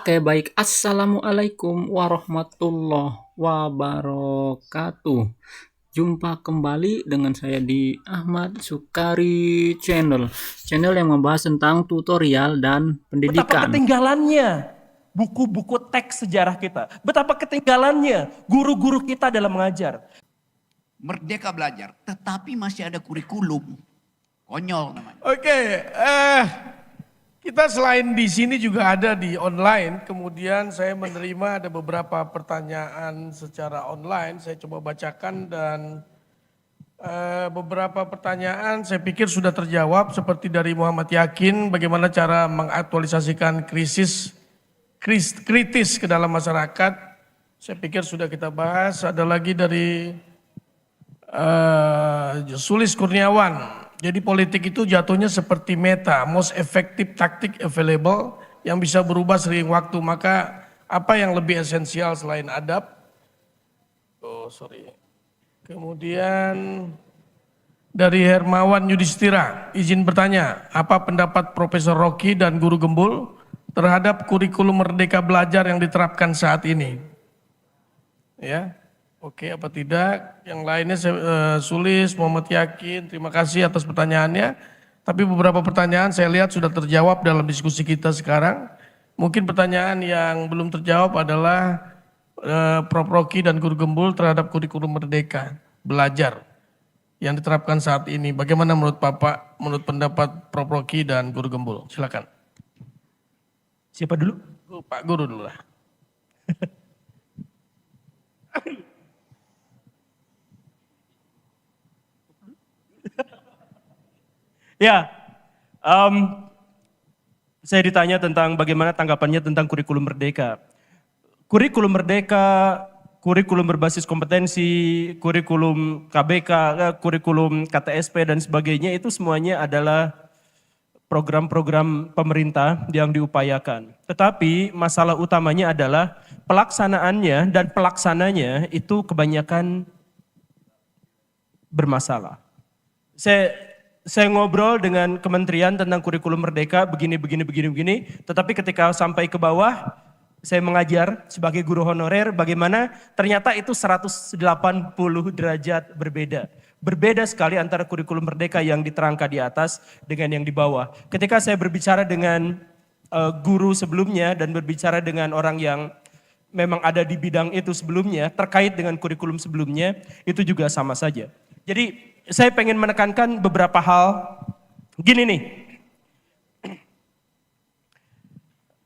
Oke, baik. Assalamualaikum warahmatullahi wabarakatuh. Jumpa kembali dengan saya di Ahmad Sukari Channel. Channel yang membahas tentang tutorial dan Betapa pendidikan. ketinggalannya buku-buku teks sejarah kita. Betapa ketinggalannya guru-guru kita dalam mengajar. Merdeka belajar, tetapi masih ada kurikulum. Konyol namanya. Oke, kita selain di sini juga ada di online. Kemudian saya menerima ada beberapa pertanyaan secara online. Saya coba bacakan dan beberapa pertanyaan saya pikir sudah terjawab. Seperti dari Muhammad Yakin, bagaimana cara mengaktualisasikan kritis ke dalam masyarakat. Saya pikir sudah kita bahas. Ada lagi dari Sulis Kurniawan. Jadi politik itu jatuhnya seperti meta, most effective tactic available yang bisa berubah sering waktu. Maka apa yang lebih esensial selain adab? Kemudian dari Hermawan Yudhistira, izin bertanya, apa pendapat Profesor Rocky dan Guru Gembul terhadap kurikulum Merdeka Belajar yang diterapkan saat ini? Ya. Oke, apa tidak? Yang lainnya Sulis, Muhammad Yakin, terima kasih atas pertanyaannya. Tapi beberapa pertanyaan saya lihat sudah terjawab dalam diskusi kita sekarang. Mungkin pertanyaan yang belum terjawab adalah Prof. Rocky dan Guru Gembul terhadap kurikulum Merdeka Belajar yang diterapkan saat ini. Bagaimana menurut Bapak, menurut pendapat Prof. Rocky dan Guru Gembul? Silakan. Siapa dulu? Pak Guru dulu lah. Ya, saya ditanya tentang bagaimana tanggapannya tentang kurikulum merdeka. Kurikulum merdeka, kurikulum berbasis kompetensi, kurikulum KBK, kurikulum KTSP dan sebagainya itu semuanya adalah program-program pemerintah yang diupayakan. Tetapi masalah utamanya adalah pelaksanaannya dan pelaksananya itu kebanyakan bermasalah. Saya ngobrol dengan kementerian tentang kurikulum merdeka begini, tetapi ketika sampai ke bawah, saya mengajar sebagai guru honorer bagaimana ternyata itu 180 derajat berbeda. Berbeda sekali antara kurikulum merdeka yang diterangkan di atas dengan yang di bawah. Ketika saya berbicara dengan guru sebelumnya dan berbicara dengan orang yang memang ada di bidang itu sebelumnya, terkait dengan kurikulum sebelumnya, itu juga sama saja. Jadi saya pengen menekankan beberapa hal. Gini nih,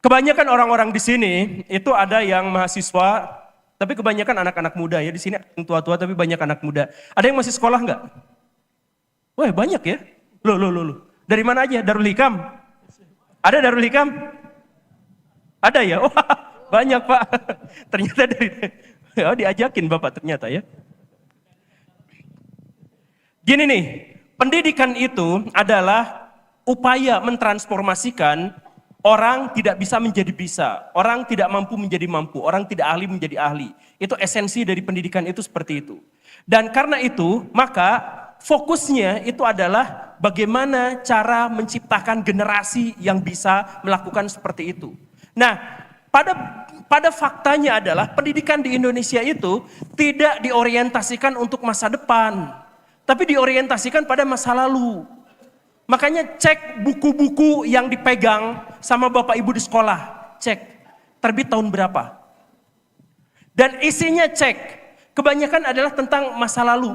kebanyakan orang-orang di sini itu ada yang mahasiswa, tapi kebanyakan anak-anak muda ya. Di sini yang tua-tua tapi banyak anak muda. Ada yang masih sekolah nggak? Wah banyak ya. Loh. Dari mana aja? Darul Hikam? Ada Darul Hikam? Ada ya? Wah banyak Pak. Ternyata dari diajakin Bapak ternyata ya. Gini nih, pendidikan itu adalah upaya mentransformasikan orang tidak bisa menjadi bisa, orang tidak mampu menjadi mampu, orang tidak ahli menjadi ahli. Itu esensi dari pendidikan itu seperti itu. Dan karena itu, maka fokusnya itu adalah bagaimana cara menciptakan generasi yang bisa melakukan seperti itu. Nah, pada faktanya adalah pendidikan di Indonesia itu tidak diorientasikan untuk masa depan, tapi diorientasikan pada masa lalu. Makanya cek buku-buku yang dipegang sama Bapak Ibu di sekolah. Cek, terbit tahun berapa. Dan isinya cek, kebanyakan adalah tentang masa lalu.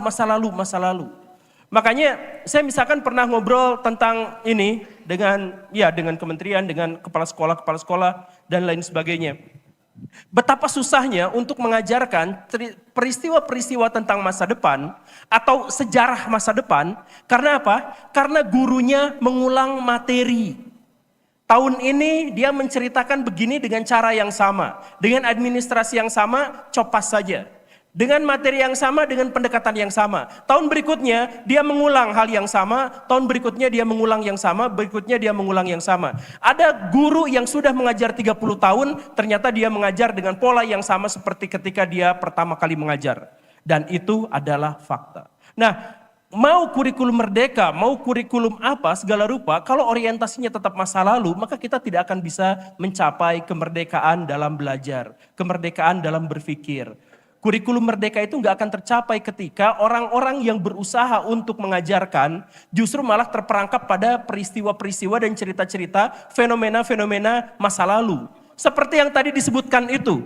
Makanya saya misalkan pernah ngobrol tentang ini dengan kementerian, dengan kepala sekolah dan lain sebagainya. Betapa susahnya untuk mengajarkan peristiwa-peristiwa tentang masa depan atau sejarah masa depan. Karena apa? Karena gurunya mengulang materi. Tahun ini dia menceritakan begini dengan cara yang sama. Dengan administrasi yang sama, copas saja. Dengan materi yang sama, dengan pendekatan yang sama. Tahun berikutnya dia mengulang hal yang sama, tahun berikutnya dia mengulang yang sama, berikutnya dia mengulang yang sama. Ada guru yang sudah mengajar 30 tahun, ternyata dia mengajar dengan pola yang sama seperti ketika dia pertama kali mengajar. Dan itu adalah fakta. Nah, mau kurikulum merdeka, mau kurikulum apa segala rupa, kalau orientasinya tetap masa lalu, maka kita tidak akan bisa mencapai kemerdekaan dalam belajar, kemerdekaan dalam berpikir. Kurikulum merdeka itu nggak akan tercapai ketika orang-orang yang berusaha untuk mengajarkan justru malah terperangkap pada peristiwa-peristiwa dan cerita-cerita, fenomena-fenomena masa lalu. Seperti yang tadi disebutkan itu.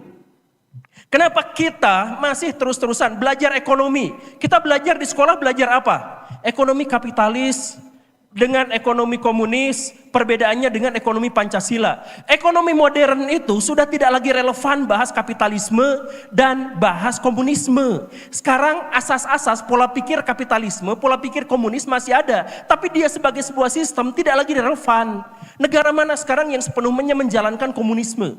Kenapa kita masih terus-terusan belajar ekonomi? Kita belajar di sekolah belajar apa? Ekonomi kapitalis dengan ekonomi komunis, perbedaannya dengan ekonomi Pancasila. Ekonomi modern itu sudah tidak lagi relevan bahas kapitalisme dan bahas komunisme. Sekarang asas-asas pola pikir kapitalisme, pola pikir komunis masih ada, tapi dia sebagai sebuah sistem tidak lagi relevan. Negara mana sekarang yang sepenuhnya menjalankan komunisme?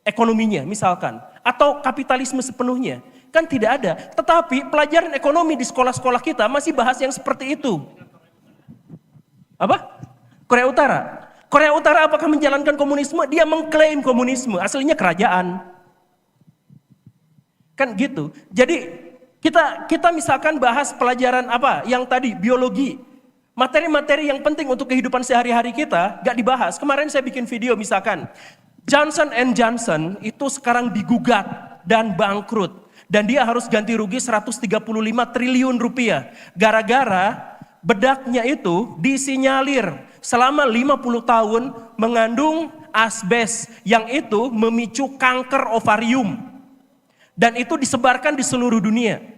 Ekonominya misalkan, atau kapitalisme sepenuhnya, kan tidak ada. Tetapi pelajaran ekonomi di sekolah-sekolah kita masih bahas yang seperti itu. Apa? Korea Utara. Korea Utara apakah menjalankan komunisme? Dia mengklaim komunisme, aslinya kerajaan. Kan gitu. Jadi kita misalkan bahas pelajaran apa? Yang tadi biologi. Materi-materi yang penting untuk kehidupan sehari-hari kita gak dibahas. Kemarin saya bikin video misalkan Johnson Johnson itu sekarang digugat dan bangkrut. Dan dia harus ganti rugi 135 triliun rupiah. Gara-gara bedaknya itu disinyalir selama 50 tahun mengandung asbes yang itu memicu kanker ovarium. Dan itu disebarkan di seluruh dunia.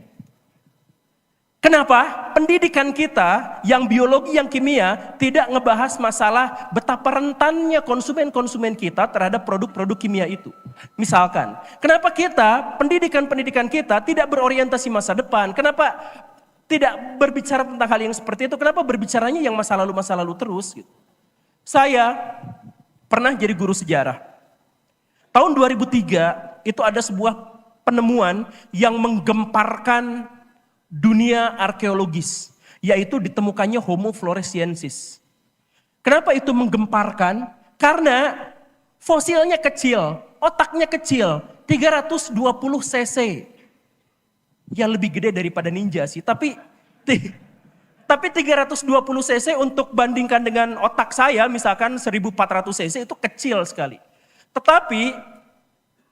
Kenapa? Pendidikan kita yang biologi, yang kimia tidak ngebahas masalah betapa rentannya konsumen-konsumen kita terhadap produk-produk kimia itu. Misalkan, kenapa kita, pendidikan kita tidak berorientasi masa depan? Kenapa tidak berbicara tentang hal yang seperti itu? Kenapa berbicaranya yang masa lalu terus? Gitu. Saya pernah jadi guru sejarah. Tahun 2003 itu ada sebuah penemuan yang menggemparkan dunia arkeologis, yaitu ditemukannya Homo floresiensis. Kenapa itu menggemparkan? Karena fosilnya kecil, otaknya kecil, 320 cc. Ya lebih gede daripada ninja sih, tapi 320 cc untuk bandingkan dengan otak saya misalkan 1400 cc itu kecil sekali. Tetapi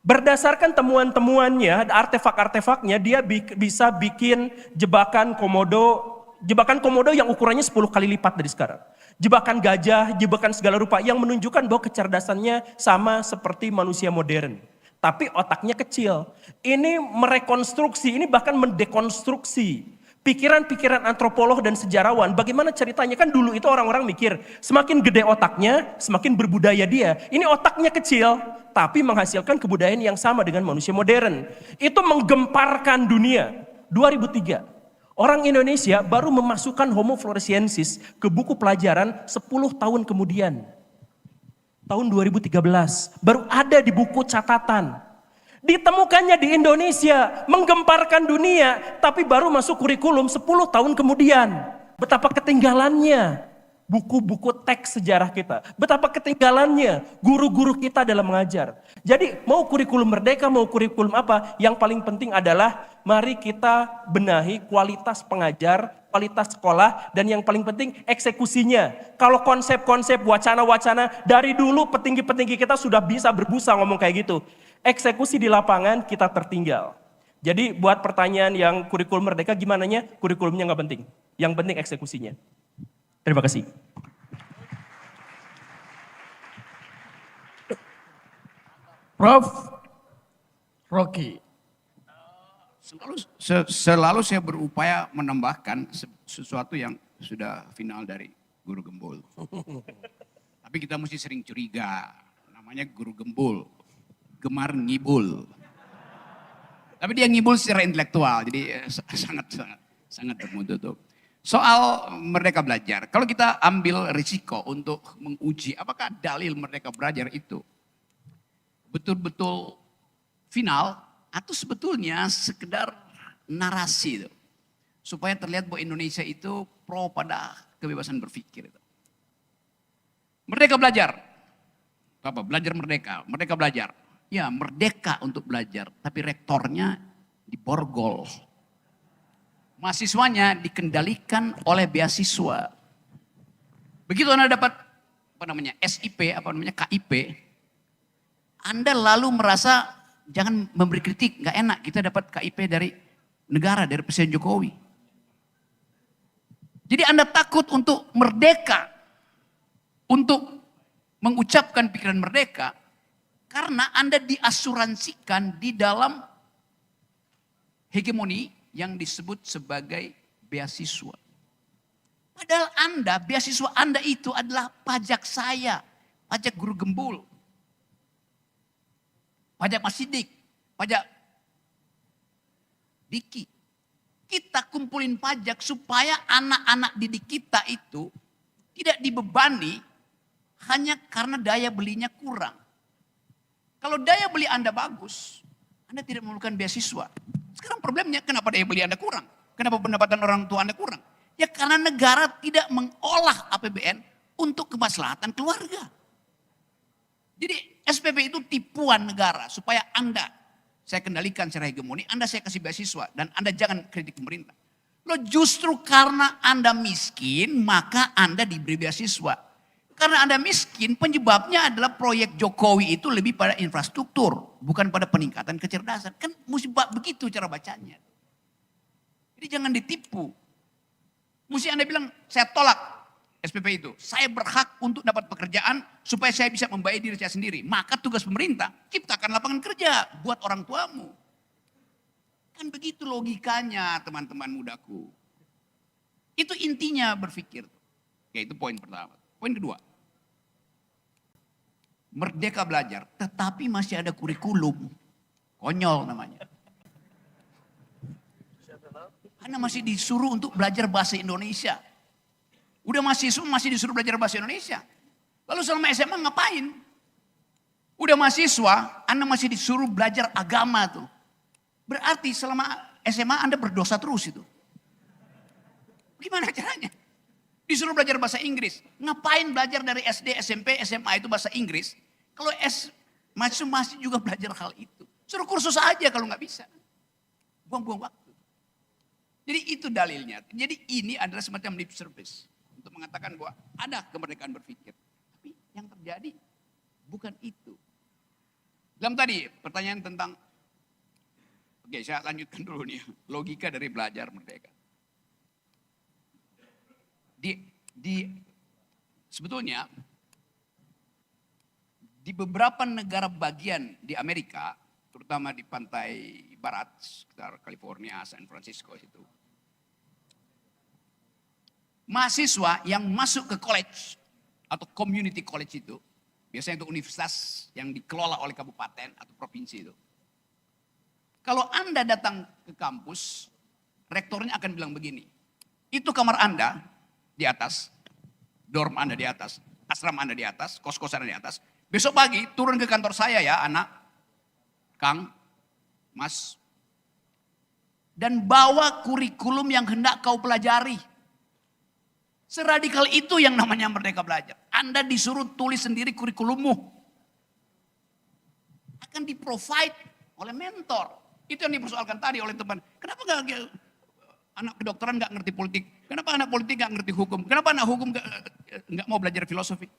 berdasarkan temuan-temuannya, artefak-artefaknya, dia bisa bikin jebakan komodo yang ukurannya 10 kali lipat dari sekarang. Jebakan gajah, jebakan segala rupa yang menunjukkan bahwa kecerdasannya sama seperti manusia modern. Tapi otaknya kecil. Ini merekonstruksi, ini bahkan mendekonstruksi pikiran-pikiran antropolog dan sejarawan. Bagaimana ceritanya? Kan dulu itu orang-orang mikir, semakin gede otaknya, semakin berbudaya dia. Ini otaknya kecil, tapi menghasilkan kebudayaan yang sama dengan manusia modern. Itu menggemparkan dunia. 2003, orang Indonesia baru memasukkan Homo floresiensis ke buku pelajaran 10 tahun kemudian. Tahun 2013, baru ada di buku catatan. Ditemukannya di Indonesia, menggemparkan dunia, tapi baru masuk kurikulum 10 tahun kemudian. Betapa ketinggalannya buku-buku teks sejarah kita. Betapa ketinggalannya guru-guru kita dalam mengajar. Jadi mau kurikulum merdeka, mau kurikulum apa, yang paling penting adalah mari kita benahi kualitas pengajar, kualitas sekolah, dan yang paling penting eksekusinya. Kalau konsep-konsep, wacana-wacana, dari dulu petinggi-petinggi kita sudah bisa berbusa ngomong kayak gitu. Eksekusi di lapangan kita tertinggal. Jadi buat pertanyaan yang kurikulum merdeka gimana nya? Kurikulumnya nggak penting. Yang penting eksekusinya. Terima kasih. Prof. Rocky. Selalu saya berupaya menambahkan sesuatu yang sudah final dari Guru Gembul. Tapi kita mesti sering curiga. Namanya Guru Gembul. Gemar ngibul. Tapi dia ngibul secara intelektual, jadi sangat tertutup. Soal Merdeka Belajar, kalau kita ambil risiko untuk menguji apakah dalil Merdeka Belajar itu betul-betul final atau sebetulnya sekedar narasi itu, supaya terlihat bahwa Indonesia itu pro pada kebebasan berpikir itu. Merdeka Belajar, apa? Belajar merdeka, Merdeka Belajar. Ya merdeka untuk belajar, tapi rektornya diborgol. mahasiswanya dikendalikan oleh beasiswa. Begitu Anda dapat SIP, KIP, Anda lalu merasa jangan memberi kritik, nggak enak kita dapat KIP dari negara, dari Presiden Jokowi. Jadi Anda takut untuk merdeka, untuk mengucapkan pikiran merdeka, karena Anda diasuransikan di dalam hegemoni yang disebut sebagai beasiswa. Padahal beasiswa Anda itu adalah pajak saya, pajak Guru Gembul, pajak Mas Sidik, pajak Diki. Kita kumpulin pajak supaya anak-anak didik kita itu tidak dibebani hanya karena daya belinya kurang. Kalau daya beli Anda bagus, Anda tidak memerlukan beasiswa. Sekarang problemnya kenapa daya beli Anda kurang? Kenapa pendapatan orang tua Anda kurang? Ya karena negara tidak mengolah APBN untuk kemaslahatan keluarga. Jadi SPP itu tipuan negara supaya Anda, saya kendalikan secara hegemoni, Anda saya kasih beasiswa dan Anda jangan kritik pemerintah. Loh justru karena Anda miskin maka Anda diberi beasiswa. Karena Anda miskin penyebabnya adalah proyek Jokowi itu lebih pada infrastruktur, bukan pada peningkatan kecerdasan. Kan musibah begitu cara bacanya. Jadi jangan ditipu. Mesti Anda bilang, saya tolak SPP itu. Saya berhak untuk dapat pekerjaan supaya saya bisa membayar diri saya sendiri. Maka tugas pemerintah, ciptakan lapangan kerja buat orang tuamu. Kan begitu logikanya teman-teman mudaku. Itu intinya berpikir. Ya itu poin pertama. Poin kedua. Merdeka belajar, tetapi masih ada kurikulum. Konyol namanya. Anda masih disuruh untuk belajar bahasa Indonesia. Udah mahasiswa masih disuruh belajar bahasa Indonesia. Lalu selama SMA ngapain? Udah mahasiswa, Anda masih disuruh belajar agama tuh. Berarti selama SMA Anda berdosa terus itu. Gimana caranya? Disuruh belajar bahasa Inggris. Ngapain belajar dari SD, SMP, SMA itu bahasa Inggris? Kalau masih juga belajar hal itu. Suruh kursus aja kalau nggak bisa. Buang-buang waktu. Jadi itu dalilnya. Jadi ini adalah semacam lip service. Untuk mengatakan bahwa ada kemerdekaan berpikir. Tapi yang terjadi bukan itu. Dalam tadi pertanyaan tentang, oke saya lanjutkan dulu nih. Logika dari belajar merdeka. Sebetulnya di beberapa negara bagian di Amerika, terutama di pantai barat, sekitar California, San Francisco itu. Mahasiswa yang masuk ke college atau community college itu, biasanya itu universitas yang dikelola oleh kabupaten atau provinsi itu. Kalau Anda datang ke kampus, rektornya akan bilang begini, itu kamar Anda di atas, dorm Anda di atas, asrama Anda di atas, kos-kosan Anda di atas. Besok pagi turun ke kantor saya ya anak, Kang, Mas. Dan bawa kurikulum yang hendak kau pelajari. Seradikal itu yang namanya merdeka belajar. Anda disuruh tulis sendiri kurikulummu. Akan di-provide oleh mentor. Itu yang dipersoalkan tadi oleh teman. Kenapa gak anak kedokteran gak ngerti politik? Kenapa anak politik gak ngerti hukum? Kenapa anak hukum gak mau belajar filosofi?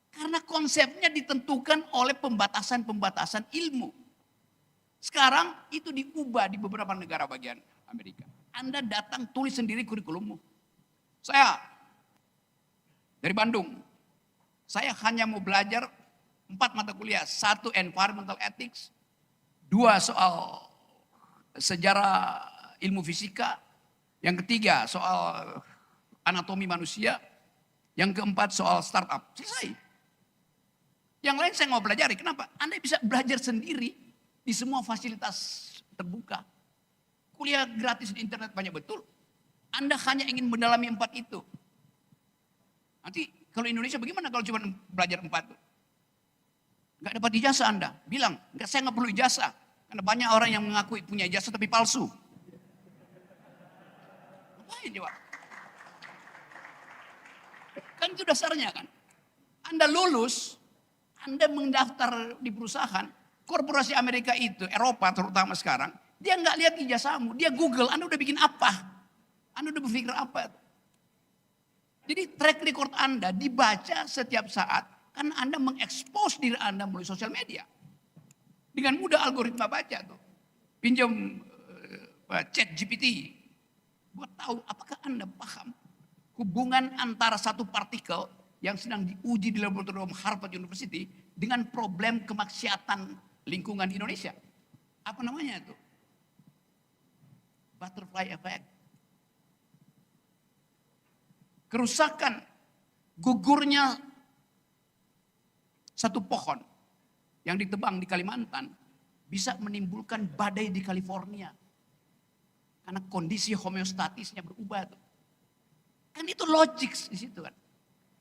Karena konsepnya ditentukan oleh pembatasan-pembatasan ilmu. Sekarang itu diubah di beberapa negara bagian Amerika. Anda datang tulis sendiri kurikulummu. Saya dari Bandung, saya hanya mau belajar 4 mata kuliah. 1 environmental ethics, 2 soal sejarah ilmu fisika, yang ketiga soal anatomi manusia, yang keempat soal startup. Selesai. Yang lain saya mau pelajari. Kenapa? Anda bisa belajar sendiri di semua fasilitas terbuka. Kuliah gratis di internet banyak betul. Anda hanya ingin mendalami 4 itu. Nanti kalau Indonesia bagaimana kalau cuma belajar 4 itu? Gak dapat ijazah Anda. Bilang, saya gak perlu ijazah. Karena banyak orang yang mengaku punya ijazah tapi palsu. Ngapain coba? Kan itu dasarnya kan. Anda lulus, Anda mendaftar di perusahaan, korporasi Amerika itu, Eropa terutama sekarang, Dia nggak lihat ijazahmu, dia Google, Anda udah bikin apa? Anda udah berpikir apa? Jadi track record Anda dibaca setiap saat karena Anda mengekspos diri Anda melalui sosial media. Dengan mudah algoritma baca tuh. Pinjam chat GPT. Buat tahu apakah Anda paham hubungan antara satu partikel yang sedang diuji di laboratorium Harvard University dengan problem kemaksiatan lingkungan di Indonesia. Apa namanya itu? Butterfly effect. Kerusakan, gugurnya satu pohon yang ditebang di Kalimantan bisa menimbulkan badai di California. Karena kondisi homeostatisnya berubah tuh. Kan itu logik di situ kan.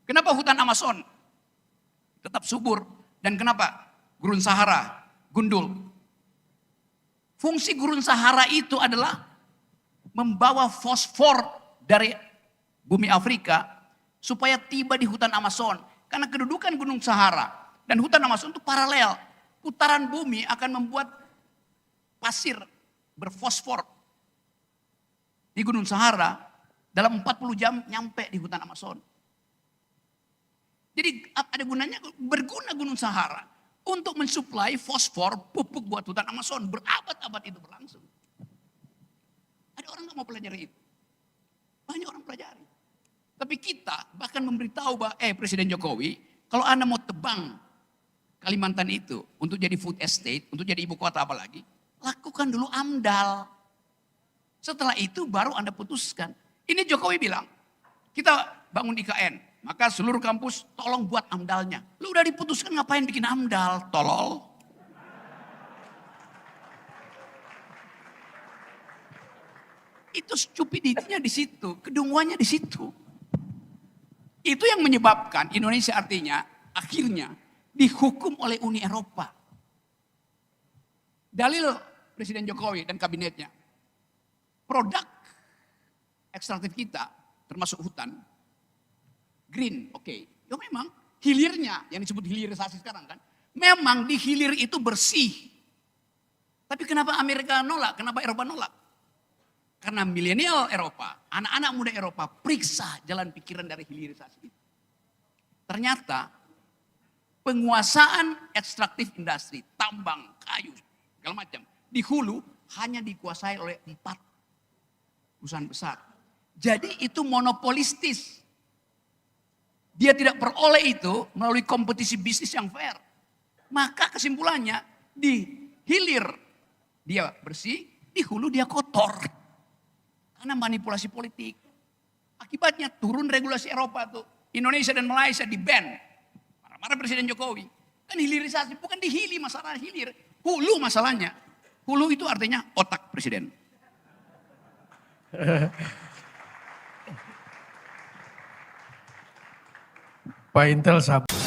Kenapa hutan Amazon tetap subur dan kenapa gurun Sahara gundul? Fungsi gurun Sahara itu adalah membawa fosfor dari bumi Afrika supaya tiba di hutan Amazon. Karena kedudukan gunung Sahara dan hutan Amazon itu paralel. Putaran bumi akan membuat pasir berfosfor di gunung Sahara dalam 40 jam nyampe di hutan Amazon. Jadi ada gunanya, berguna gunung Sahara untuk mensuplai fosfor pupuk buat hutan Amazon. Berabad-abad itu berlangsung. Ada orang nggak mau pelajari itu? Banyak orang pelajari. Tapi kita bahkan memberitahu bahwa, Presiden Jokowi, kalau Anda mau tebang Kalimantan itu untuk jadi food estate, untuk jadi ibu kota apalagi, lakukan dulu AMDAL. Setelah itu baru Anda putuskan. Ini Jokowi bilang, kita bangun IKN. Maka seluruh kampus tolong buat AMDALnya. Lu udah diputuskan ngapain bikin AMDAL, tolol. Itu stupidity-nya di situ, kedunguannya di situ. Itu yang menyebabkan Indonesia artinya akhirnya dihukum oleh Uni Eropa. Dalil Presiden Jokowi dan kabinetnya. Produk ekstraktif kita termasuk hutan green, oke. Ya memang hilirnya yang disebut hilirisasi sekarang kan. Memang di hilir itu bersih. Tapi kenapa Amerika nolak? Kenapa Eropa nolak? Karena milenial Eropa, anak-anak muda Eropa periksa jalan pikiran dari hilirisasi itu. Ternyata penguasaan ekstraktif industri, tambang, kayu, segala macam. Di hulu hanya dikuasai oleh 4 perusahaan besar. Jadi itu monopolistis. Dia tidak peroleh itu melalui kompetisi bisnis yang fair. Maka kesimpulannya di hilir dia bersih, di hulu dia kotor. Karena manipulasi politik. Akibatnya turun regulasi Eropa tuh. Indonesia dan Malaysia di-ban. Marah-marah Presiden Jokowi. Kan hilirisasi, bukan di hili masalah hilir. Hulu masalahnya. Hulu itu artinya otak Presiden. Pak Intel sabar.